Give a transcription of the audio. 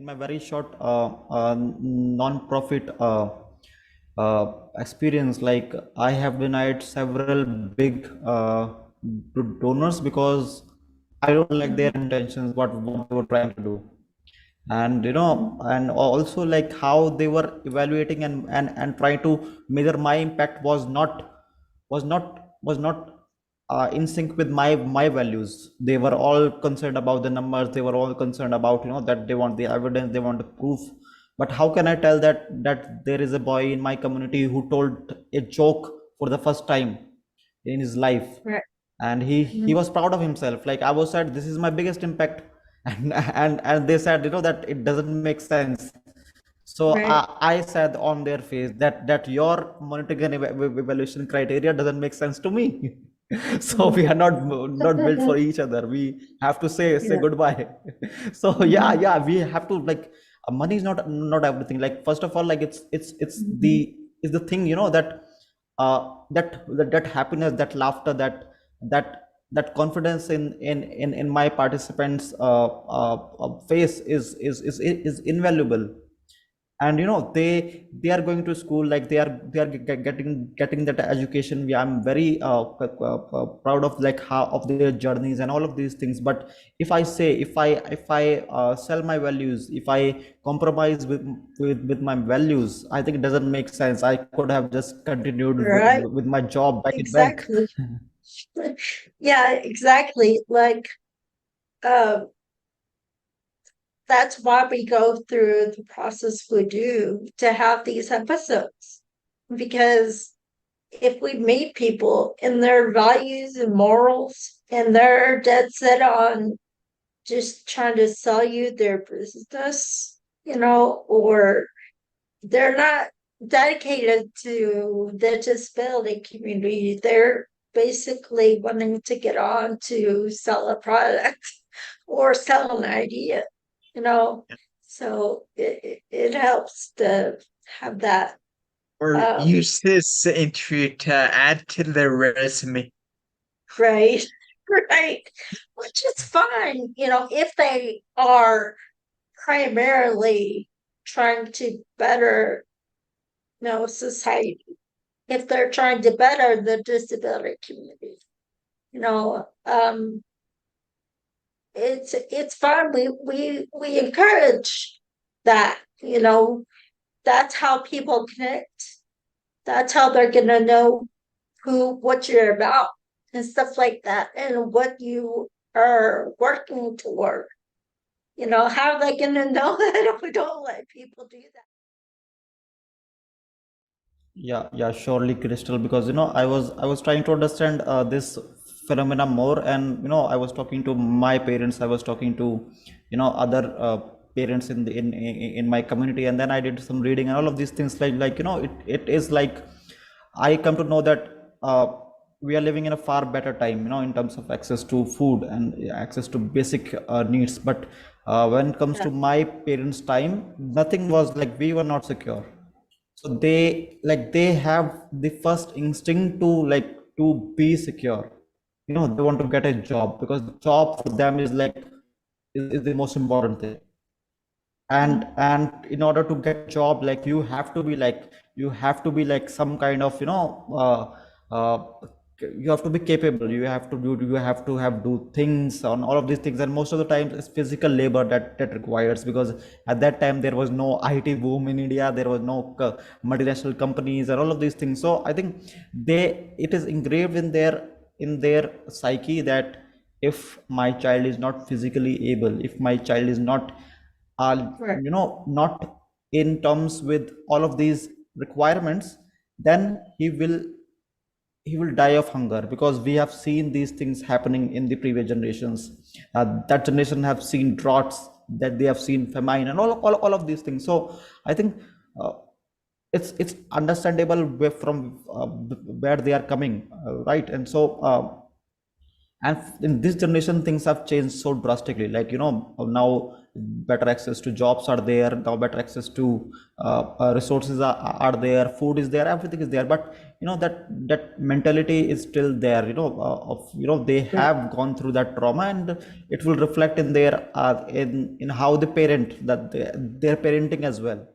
in my very short non-profit experience, like I have denied several big donors because I don't like their intentions, what they were trying to do. And and also like how they were evaluating and trying to measure my impact was not in sync with my values. They were all concerned about the numbers, they were all concerned about that they want the evidence, they want the proof. But how can I tell that there is a boy in my community who told a joke for the first time in his life, Right. and he was proud of himself. Like I was said, this is my biggest impact, and they said that it doesn't make sense. So Right. I said on their face that your monitoring and evaluation criteria doesn't make sense to me. So we are not built for each other. We have to say Yeah. goodbye. So yeah, Mhm. yeah, we have to like money is not everything. Like first of all, like it's Mhm. the is the thing that happiness, that laughter, that confidence in my participants face is invaluable. And they are going to school, like they are getting that education. I'm very proud of like how of their journeys and all of these things. But if I sell my values, if I compromise with my values, I think it doesn't make sense. I could have just continued Right. with my job back in bank. Exactly. Yeah, exactly. Like, um, that's why we go through the process we do to have these episodes. Because if we meet people and their values and morals and they're dead set on just trying to sell you their business, or they're not dedicated to the disability community. They're basically wanting to get on to sell a product or sell an idea, you know. So it helps to have that. Or Um, use this interview to add to their resume. right, right, which is fine, if they are primarily trying to better, society, if they're trying to better the disability community, you know, um, it's fun. We encourage that, that's how people connect. That's how they're gonna know what you're about and stuff like that, and what you are working toward. How are they gonna know that if we don't let people do that? Yeah, yeah, surely, Crystal, because I was trying to understand this phenomena more, and I was talking to my parents, I was talking to other parents in my community, and then I did some reading and all of these things. Like it is like I come to know that we are living in a far better time, in terms of access to food and access to basic needs. But when it comes Yeah, to my parents' time, nothing was like, we were not secure. So they have the first instinct to like to be secure. They want to get a job because the job for them is like is the most important thing. And in order to get job, like you have to be like some kind of you have to be capable, you have to have do things on all of these things. And most of the times it's physical labor that requires, because at that time there was no IT boom in India, there was no multinational companies and all of these things. So I think it is engraved in their psyche that if my child is not physically able, if my child is not are right. not in terms with all of these requirements, then he will die of hunger. Because we have seen these things happening in the previous generations. That generation have seen droughts, that they have seen famine and all of these things. So I think uh, it's understandable from where they are coming, right? And so and in this generation things have changed so drastically. Like now better access to jobs are there, now better access to resources are there, food is there, everything is there, but that mentality is still there, of they Yeah. have gone through that trauma, and it will reflect in their in how they parent, that their parenting as well.